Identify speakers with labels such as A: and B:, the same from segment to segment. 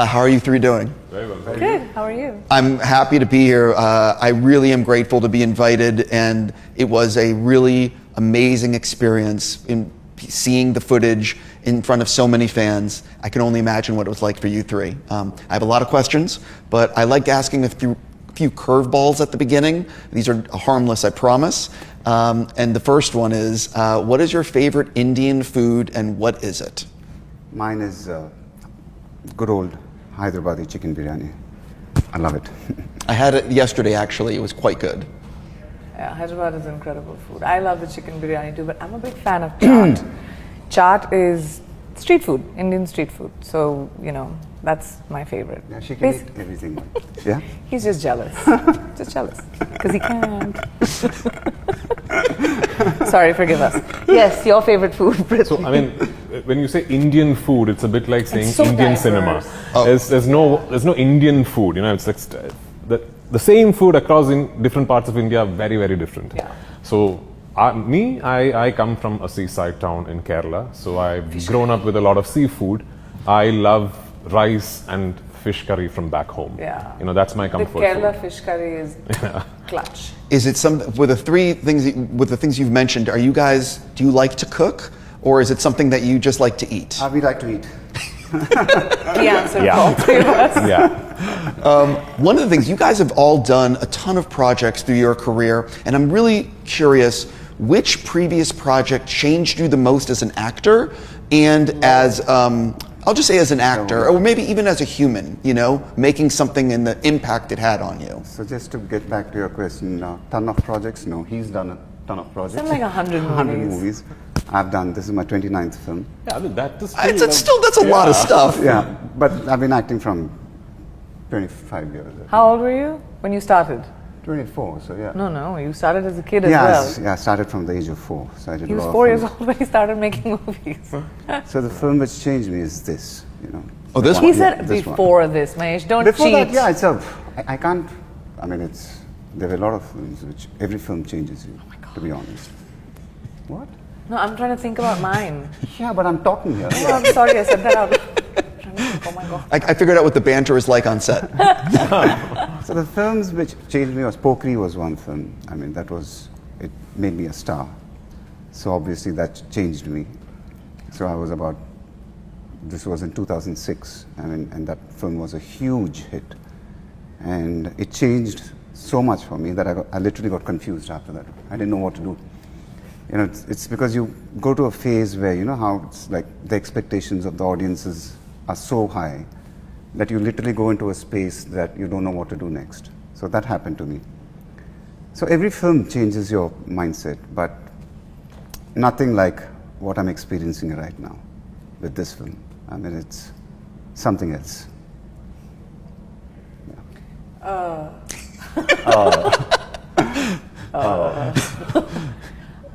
A: How are you three doing?
B: Very well.
C: Good. How are you?
A: I'm happy to be here. I really am grateful to be invited, and it was a really amazing experience in seeing the footage in front of so many fans. I can only imagine what it was like for you three. I have a lot of questions, but I like asking a few curveballs at the beginning. These are harmless, I promise. And the first one is, what is your favorite Indian food and what is it?
D: Mine is good old Hyderabadi chicken biryani. I love it.
A: I had it yesterday, actually. It was quite good.
C: Yeah, Hyderabad is incredible food. I love the chicken biryani too, but I'm a big fan of chaat. Chaat is street food, Indian street food. So, that's my favorite.
D: Yeah, she can eat everything. Yeah?
C: He's just jealous. Just jealous. Because he can't. Sorry, forgive us. Yes, your favorite food, Prithvi.
B: So, when you say Indian food, it's a bit like saying
C: so
B: Indian
C: diverse.
B: cinema.
A: Oh.
B: There's no Indian food. It's like the same food across in different parts of India are very, very different.
C: Yeah.
B: So, I come from a seaside town in Kerala. So, I've grown up with a lot of seafood. I love rice and fish curry from back home.
C: Yeah.
B: That's my comfort
C: The Kerala
B: food.
C: fish curry is clutch.
A: Is it with the things you've mentioned? Do you like to cook, or is it something that you just like to eat?
D: We like to eat.
C: The answer
B: Yeah.
C: for all three of us.
B: Yeah.
A: One of the things, you guys have all done a ton of projects through your career, and I'm really curious, which previous project changed you the most as an actor and as, I'll just say as an actor, or maybe even as a human, making something and the impact it had on you?
D: So just to get back to your question, ton of projects? No, he's done a ton of projects.
C: Something like 100 movies.
D: 100 movies. I've done, this is my 29th film.
B: Yeah, that is
A: That's a lot of stuff.
D: Yeah, but I've been acting from 25 years.
C: How old were you when you started?
D: 24, so yeah.
C: No, you started as a kid as
D: Yeah,
C: well.
D: I started from the age of 4. So I did
C: He
D: a
C: was
D: lot
C: 4
D: of
C: years
D: films.
C: old when he started making movies.
D: So the film which changed me is this,
A: Oh, this
C: He
A: one?
C: said
D: this one.
C: before this, Mahesh, don't
D: Before
C: cheat.
D: that, yeah, I can't, there are a lot of films which, every film changes you, to be honest. What?
C: No, I'm trying to think about mine.
D: Yeah, but I'm talking here.
C: Oh, I'm sorry, I said that out. Oh my God.
A: I figured out what the banter is like on set.
D: So the films which changed me was Pokri was one film. It made me a star. So obviously that changed me. So this was in 2006, and that film was a huge hit. And it changed so much for me that I literally got confused after that. I didn't know what to do. It's because you go to a phase where, how it's like the expectations of the audiences are so high that you literally go into a space that you don't know what to do next. So that happened to me. So every film changes your mindset, but nothing like what I'm experiencing right now with this film. It's something else.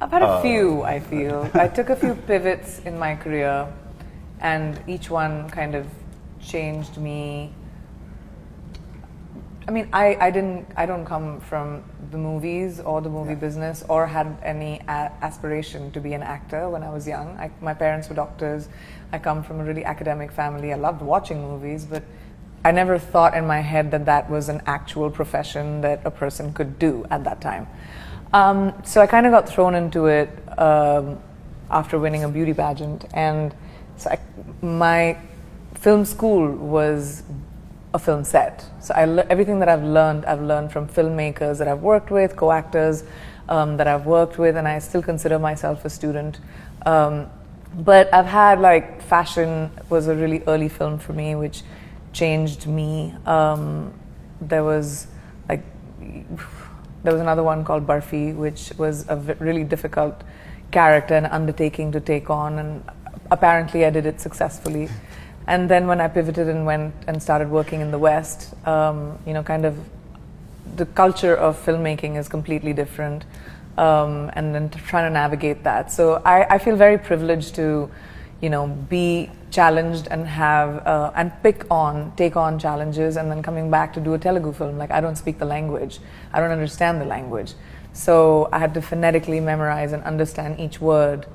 C: I've had a few, I feel. I took a few pivots in my career, and each one kind of changed me. I don't come from the movies or the movie business or had any aspiration to be an actor when I was young. My parents were doctors. I come from a really academic family. I loved watching movies, but I never thought in my head that was an actual profession that a person could do at that time. So I kind of got thrown into it after winning a beauty pageant, and so my film school was a film set. So everything that I've learned from filmmakers that I've worked with, co-actors that I've worked with, and I still consider myself a student. But I've had Fashion was a really early film for me, which changed me. There was another one called Barfi, which was a really difficult character and undertaking to take on, and apparently I did it successfully. And then when I pivoted and went and started working in the West, kind of the culture of filmmaking is completely different, and then trying to navigate that. So I feel very privileged to, be challenged and have and take on challenges, and then coming back to do a Telugu film. I don't speak the language, I don't understand the language, so I had to phonetically memorize and understand each word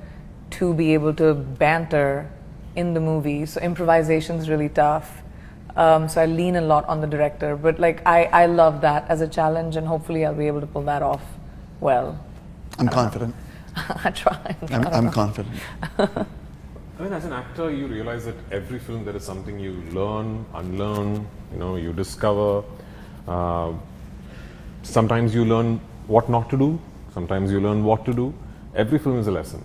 C: to be able to banter in the movie. So improvisation is really tough. So I lean a lot on the director. But like I love that as a challenge, and hopefully I'll be able to pull that off well.
A: I'm confident.
C: I try.
A: I'm confident.
B: I mean, as an actor, you realize that every film there is something you learn, unlearn, you discover. Sometimes you learn what not to do. Sometimes you learn what to do. Every film is a lesson.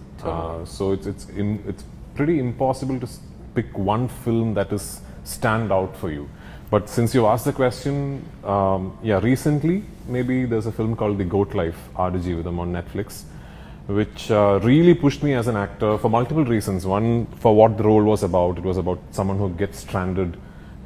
B: So it's pretty impossible to pick one film that is stand out for you. But since you asked the question, recently maybe there's a film called The Goat Life, Aadu on Netflix, which really pushed me as an actor for multiple reasons. One, for what the role was about. It was about someone who gets stranded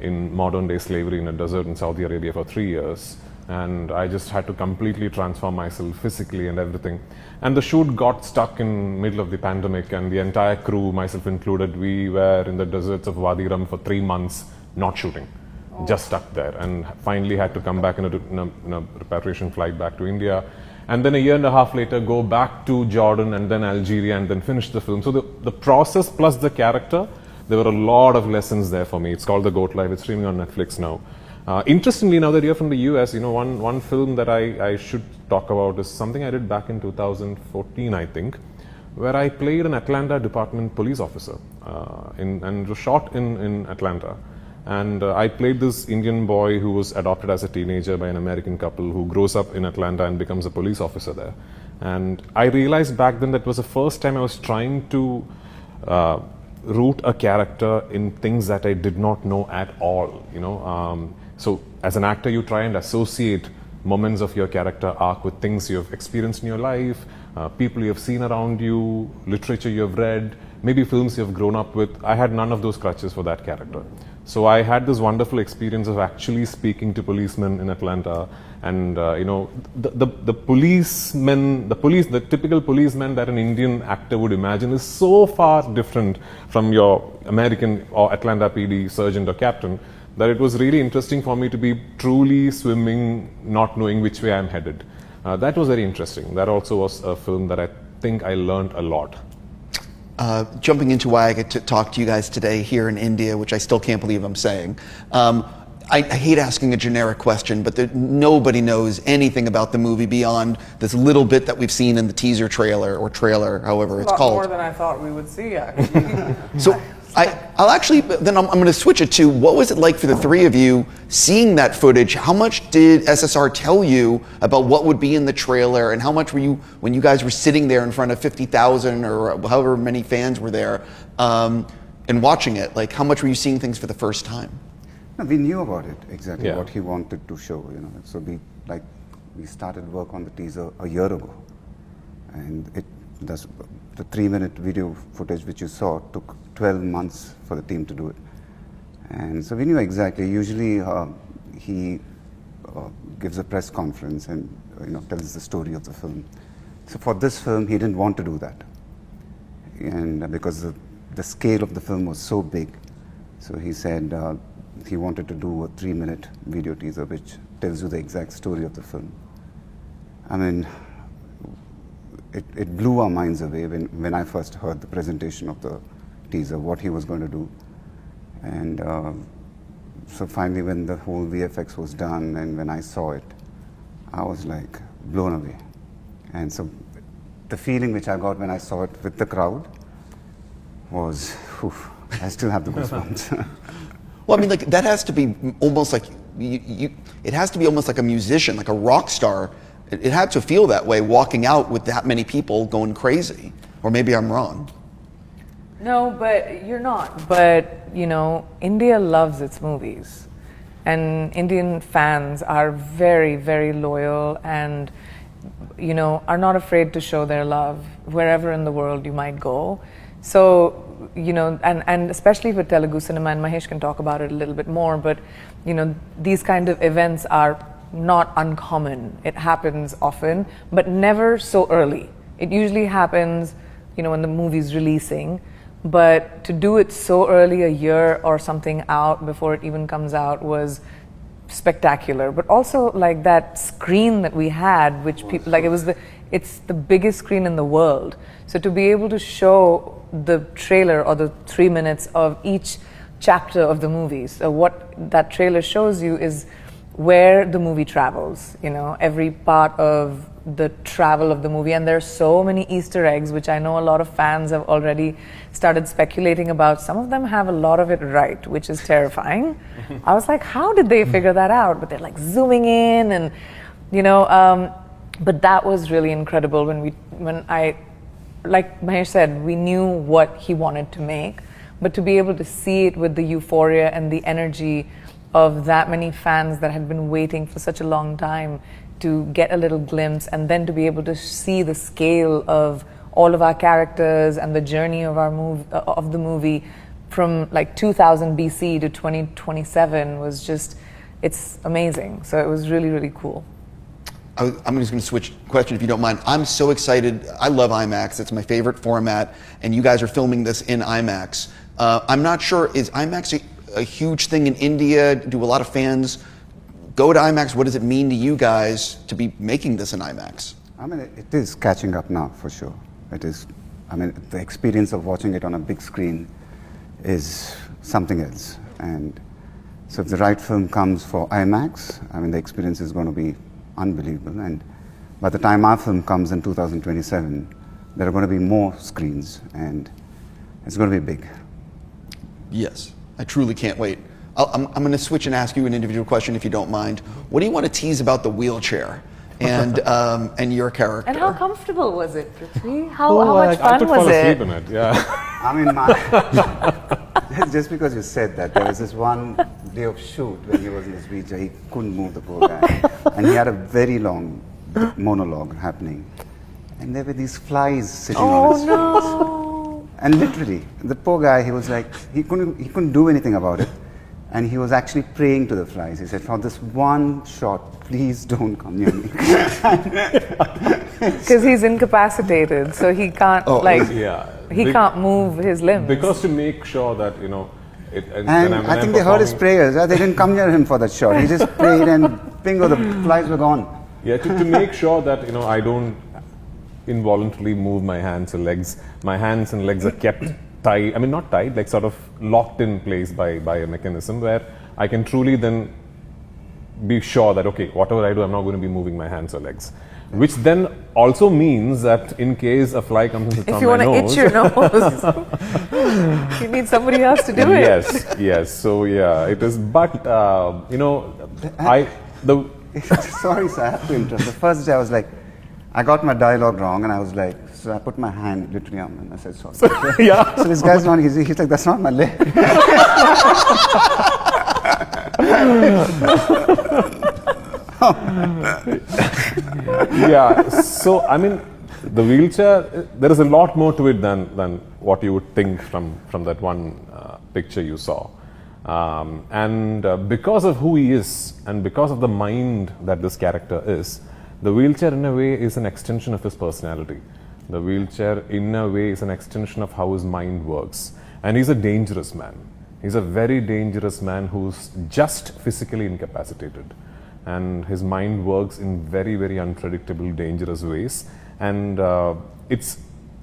B: in modern day slavery in a desert in Saudi Arabia for 3 years. And I just had to completely transform myself physically and everything. And the shoot got stuck in middle of the pandemic, and the entire crew, myself included, we were in the deserts of Wadi Rum for 3 months, not shooting, just stuck there, and finally had to come back in a repatriation flight back to India. And then a year and a half later, go back to Jordan and then Algeria and then finish the film. So the process plus the character, there were a lot of lessons there for me. It's called The Goat Life. It's streaming on Netflix now. Interestingly, now that you're from the US, one film that I should talk about is something I did back in 2014, I think, where I played an Atlanta Department police officer and was shot in Atlanta. And I played this Indian boy who was adopted as a teenager by an American couple who grows up in Atlanta and becomes a police officer there. And I realized back then that was the first time I was trying to root a character in things that I did not know at all. So as an actor, you try and associate moments of your character arc with things you have experienced in your life, people you have seen around you, literature you have read, maybe films you have grown up with. I had none of those crutches for that character. So I had this wonderful experience of actually speaking to policemen in Atlanta, and the policemen, the typical policeman that an Indian actor would imagine is so far different from your American or Atlanta PD sergeant or captain, that it was really interesting for me to be truly swimming, not knowing which way I'm headed. That was very interesting. That also was a film that I think I learned a lot.
A: Jumping into why I get to talk to you guys today here in India, which I still can't believe I'm saying. I hate asking a generic question, but nobody knows anything about the movie beyond this little bit that we've seen in the teaser trailer, or trailer, however it's called.
C: A lot more than I thought we would see, actually.
A: So I'll actually, then I'm going to switch it to, what was it like for the three of you seeing that footage? How much did SSR tell you about what would be in the trailer, and how much were you, when you guys were sitting there in front of 50,000 or however many fans were there, and watching it, like how much were you seeing things for the first time?
D: No, we knew about it, exactly
B: Yeah.
D: what he wanted to show, So we started work on the teaser a year ago, and the 3-minute video footage which you saw took 12 months for the team to do it. And so we knew exactly. Usually he gives a press conference and tells the story of the film. So for this film, he didn't want to do that. And because the scale of the film was so big, so he said he wanted to do a 3-minute video teaser which tells you the exact story of the film. I mean, it blew our minds away when I first heard the presentation of the teaser, what he was going to do. And so finally, when the whole VFX was done and when I saw it, I was like blown away. And so the feeling which I got when I saw it with the crowd was, I still have the goosebumps.
A: Well, I mean, like that has to be almost like it has to be almost like a musician, like a rock star. It had to feel that way, walking out with that many people going crazy. Or maybe I'm wrong.
C: No, but you're not. But, India loves its movies. And Indian fans are very, very loyal and, are not afraid to show their love wherever in the world you might go. So, and especially with Telugu cinema, and Mahesh can talk about it a little bit more, but, these kind of events are not uncommon. It happens often, but never so early. It usually happens, when the movie's releasing, but to do it so early, a year or something out before it even comes out, was spectacular. But also like that screen that we had, which people, like it's the biggest screen in the world. So to be able to show the trailer or the 3 minutes of each chapter of the movie. So what that trailer shows you is where the movie travels, you know, every part of the travel of the movie. And there's so many Easter eggs, which I know a lot of fans have already started speculating about. Some of them have a lot of it right, which is terrifying. I was like, how did they figure that out? But they're like zooming in and, you know, but that was really incredible when I, like Mahesh said, we knew what he wanted to make, but to be able to see it with the euphoria and the energy of that many fans that had been waiting for such a long time to get a little glimpse, and then to be able to see the scale of all of our characters and the journey of our of the movie from like 2000 BC to 2027 was just, it's amazing. So it was really, really cool.
A: I'm just going to switch question if you don't mind. I'm so excited. I love IMAX. It's my favorite format, and you guys are filming this in IMAX. I'm not sure, is IMAX a huge thing in India? Do a lot of fans go to IMAX? What does it mean to you guys to be making this in IMAX?
D: I mean, it is catching up now, for sure. It is, I mean, the experience of watching it on a big screen is something else. And so if the right film comes for IMAX, I mean, the experience is going to be unbelievable. And by the time our film comes in 2027, there are going to be more screens, and it's going to be big.
A: Yes, I truly can't wait. I'm going to switch and ask you an individual question if you don't mind. What do you want to tease about the wheelchair and your character?
C: And how comfortable was it, Prithvi? How much
B: I
C: fun
B: could
C: was
B: fall asleep
C: it?
B: in it, yeah.
D: I mean, just because you said that, there was this one day of shoot when he was in his wheelchair, he couldn't move, the poor guy. And he had a very long monologue happening. And there were these flies sitting on his face.
C: No!
D: And literally, the poor guy, he was like, he couldn't do anything about it. And he was actually praying to the flies. He said, for this one shot, please don't come near me.
C: Because he's incapacitated, so he can't
B: Yeah.
C: he can't move his limbs.
B: Because to make sure that, you know,
D: And I think they heard his prayers. They didn't come near him for that shot. He just prayed and bingo, the flies were gone.
B: Yeah, to make sure that, you know, I don't involuntarily move my hands or legs. My hands and legs are kept tied, I mean not tied, like sort of locked in place by a mechanism where I can truly then be sure that, okay, whatever I do, I'm not going to be moving my hands or legs. Which then also means that in case a fly comes and sits
C: if
B: on
C: you
B: my
C: want to
B: nose,
C: itch your nose, you need somebody else to do it.
B: Yes. So yeah, it is. But you know,
D: Sorry, sir, I have to interrupt. The first day I was like, I got my dialogue wrong, and I was like, so I put my hand literally on, and I said, sorry.
B: yeah.
D: So this guy's not, he's like, that's not my leg.
B: Yeah. So I mean, the wheelchair. There is a lot more to it than what you would think from that one picture you saw. And because of who he is, and because of the mind that this character is, the wheelchair in a way is an extension of his personality. The wheelchair in a way is an extension of how his mind works. And he's a dangerous man. He's a very dangerous man who's just physically incapacitated. And his mind works in very, very unpredictable, dangerous ways. And the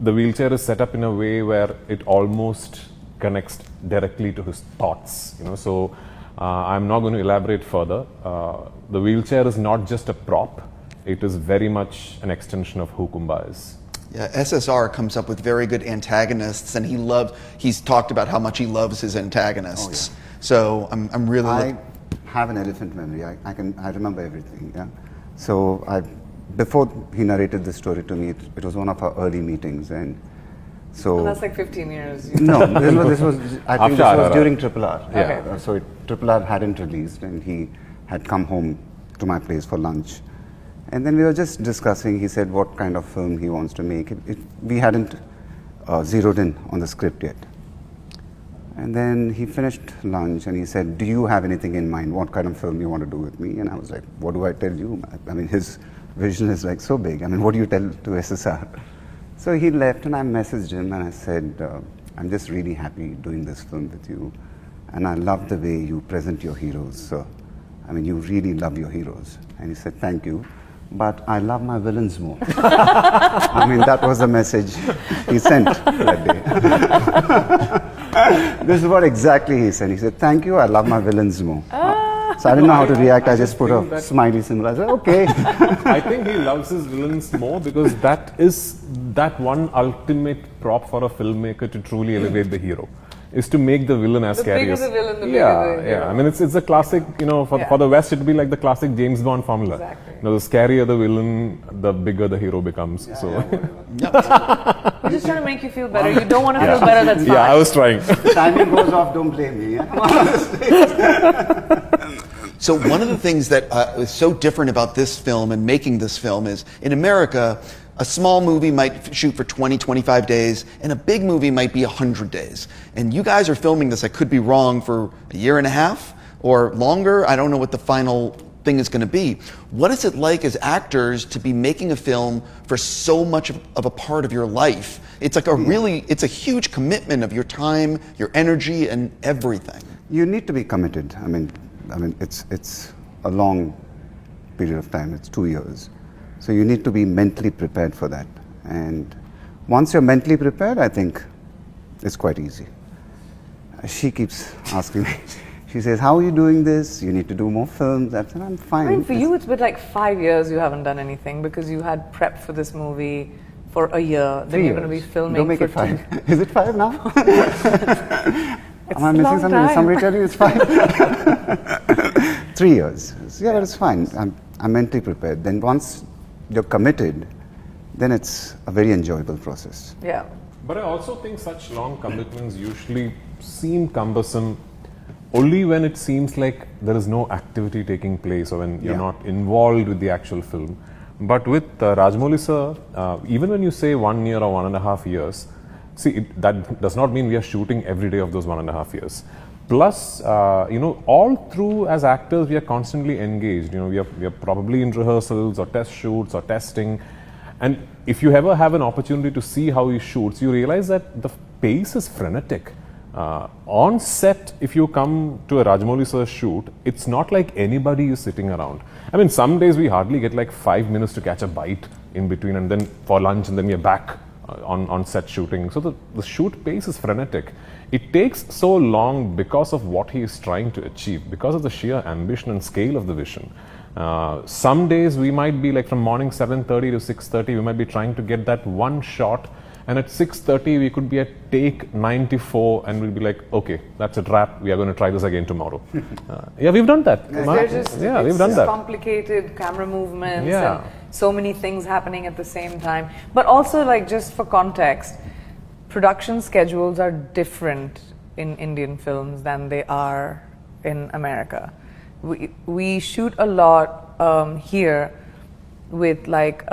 B: wheelchair is set up in a way where it almost connects directly to his thoughts. You know, so I'm not going to elaborate further. The wheelchair is not just a prop. It is very much an extension of who Kumba is.
A: Yeah, SSR comes up with very good antagonists, and he's talked about how much he loves his antagonists.
D: Oh, yeah.
A: So I'm really.
D: I have an elephant memory. I remember everything. Yeah. So before he narrated this story to me, it was one of our early meetings, and so.
C: Well, that's like 15 years.
D: No, this was I think this was during Triple R.
C: Yeah.
D: Okay. So Triple R hadn't released, and he had come home to my place for lunch. And then we were just discussing, he said what kind of film he wants to make. We hadn't zeroed in on the script yet. And then he finished lunch and he said, do you have anything in mind? What kind of film you want to do with me? And I was like, what do I tell you? I mean, his vision is like so big. I mean, what do you tell to SSR? So he left and I messaged him and I said, I'm just really happy doing this film with you. And I love the way you present your heroes. So, I mean, you really love your heroes. And he said, thank you. But I love my villains more. I mean, that was the message he sent that day. This is what exactly he said. He said, "Thank you, I love my villains more." So I didn't know how to react. I just put a smiley symbol. I said, "Okay."
B: I think he loves his villains more because that is that one ultimate prop for a filmmaker to truly elevate the hero. Is to make the villain as scary
C: bigger
B: as
C: the villain, the
B: yeah,
C: bigger the hero.
B: yeah. I mean, it's a classic. You know, for the West, it'd be like the classic James Bond formula.
C: Exactly.
B: You know, the scarier the villain, the bigger the hero becomes. So
C: We're just trying to make you feel better. You don't want to feel better, that's fine.
B: yeah, I was trying.
D: Timing goes off. Don't blame me. Yeah?
A: So one of the things that is so different about this film and making this film is, in America, a small movie might shoot for 20, 25 days, and a big movie might be 100 days. And you guys are filming this, I could be wrong, for a year and a half or longer. I don't know what the final thing is going to be. What is it like as actors to be making a film for so much of a part of your life? It's like it's a huge commitment of your time, your energy, and everything.
D: You need to be committed. I mean, it's a long period of time. It's 2 years. So you need to be mentally prepared for that. And once you're mentally prepared, I think it's quite easy. She keeps asking me, she says, "How are you doing this? You need to do more films." I said, "I'm fine."
C: I mean, for you, it's been like 5 years you haven't done anything because you had prepped for this movie for a year. Then you're going to be filming
D: Don't make
C: for
D: it 5. Is it 5 now? Am I
C: a
D: missing
C: long
D: something?
C: time.
D: Did somebody tell you it's 5? 3 years. Yeah, but it's fine. I'm mentally prepared. Then once you're committed, then it's a very enjoyable process.
C: Yeah.
B: But I also think such long commitments usually seem cumbersome only when it seems like there is no activity taking place or when you're not involved with the actual film. But with Rajamouli sir, even when you say 1 year or 1.5 years, see, that does not mean we are shooting every day of those 1.5 years. Plus, all through as actors, we are constantly engaged. We are probably in rehearsals or test shoots or testing. And if you ever have an opportunity to see how he shoots, you realize that the pace is frenetic. On set, if you come to a Rajamouli sir shoot, it's not like anybody is sitting around. I mean, some days we hardly get like 5 minutes to catch a bite in between and then for lunch and then we are back on set shooting. So the shoot pace is frenetic. It takes so long because of what he is trying to achieve, because of the sheer ambition and scale of the vision. Some days we might be like from morning 7:30 to 6:30, we might be trying to get that one shot, and at 6:30 we could be at take 94 and we'll be like, okay, that's a wrap, we are going to try this again tomorrow. Yeah, we've done that. We've done that.
C: Complicated camera movements
B: Yeah.
C: and so many things happening at the same time. But also, like, just for context, production schedules are different in Indian films than they are in America. We shoot a lot here with like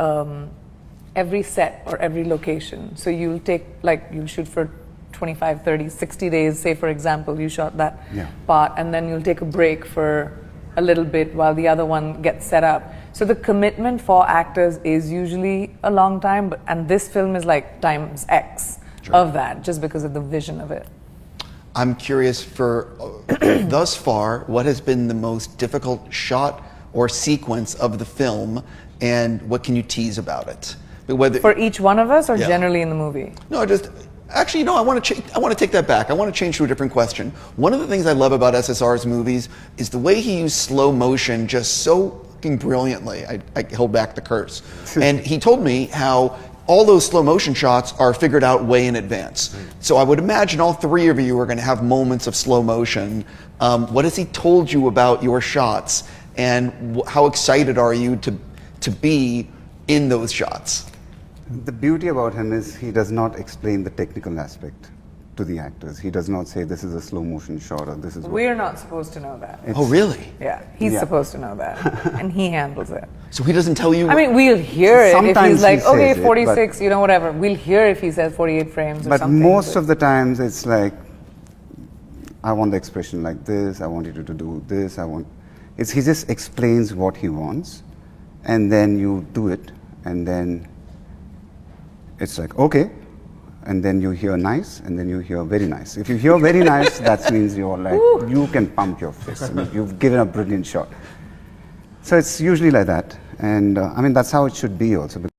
C: every set or every location. So you'll shoot for 25, 30, 60 days, say for example, you shot that part, and then you'll take a break for a little bit while the other one gets set up. So the commitment for actors is usually a long time, and this film is like times X of that, just because of the vision of it.
A: I'm curious for thus far, what has been the most difficult shot or sequence of the film, and what can you tease about it?
C: For each one of us, or generally in the movie?
A: No, actually, no. I want to take that back. I want to change to a different question. One of the things I love about SSR's movies is the way he used slow motion just so fucking brilliantly. I held back the curse, and he told me how all those slow motion shots are figured out way in advance. So I would imagine all three of you are going to have moments of slow motion. What has he told you about your shots, and how excited are you to be in those shots?
D: The beauty about him is he does not explain the technical aspect to the actors. He does not say this is a slow motion shot or this is.
C: We're not supposed to know that.
A: Oh, really?
C: Yeah, he's supposed to know that, and he handles it.
A: So he doesn't tell you.
C: I mean, we'll hear it if he's like,
D: he
C: okay,
D: says
C: 46, whatever. We'll hear if he says 48 frames or
D: but
C: something.
D: most of the times it's like, I want the expression like this, I want you to do this, he just explains what he wants, and then you do it, and then it's like, okay, and then you hear nice, and then you hear very nice. If you hear very nice, that means you're like, you can pump your fist. I mean, you've given a brilliant shot. So it's usually like that, and I mean, that's how it should be also.